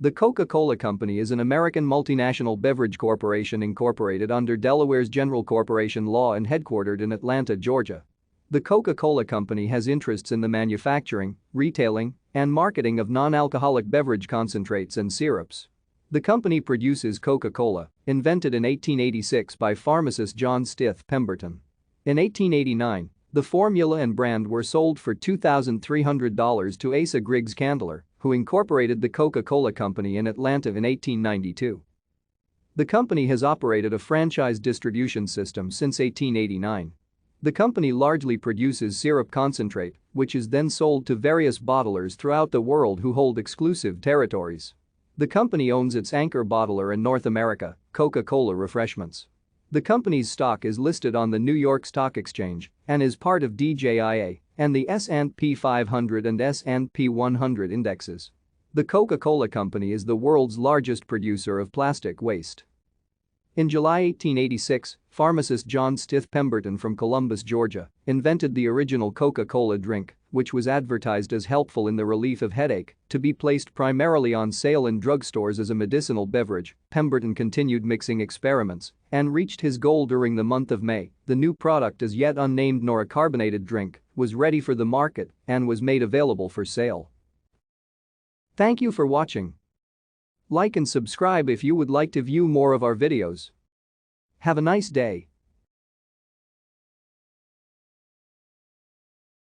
The Coca-Cola Company is an American multinational beverage corporation incorporated under Delaware's General Corporation Law and headquartered in Atlanta, Georgia. The Coca-Cola Company has interests in the manufacturing, retailing, and marketing of non-alcoholic beverage concentrates and syrups. The company produces Coca-Cola, invented in 1886 by pharmacist John Stith Pemberton. In 1889, the formula and brand were sold for $2,300 to Asa Griggs Candler, who incorporated the Coca-Cola Company in Atlanta in 1892. The company has operated a franchise distribution system since 1889. The company largely produces syrup concentrate, which is then sold to various bottlers throughout the world who hold exclusive territories. The company owns its anchor bottler in North America, Coca-Cola Refreshments. The company's stock is listed on the New York Stock Exchange and is part of DJIA and the S&P 500 and S&P 100 indexes. The Coca-Cola Company is the world's largest producer of plastic waste. In July 1886, pharmacist John Stith Pemberton from Columbus, Georgia, invented the original Coca-Cola drink, which was advertised as helpful in the relief of headache, to be placed primarily on sale in drugstores as a medicinal beverage. Pemberton continued mixing experiments and reached his goal during the month of May. The new product, as yet unnamed nor a carbonated drink, was ready for the market and was made available for sale. Thank you for watching. Like and subscribe if you would like to view more of our videos. Have a nice day.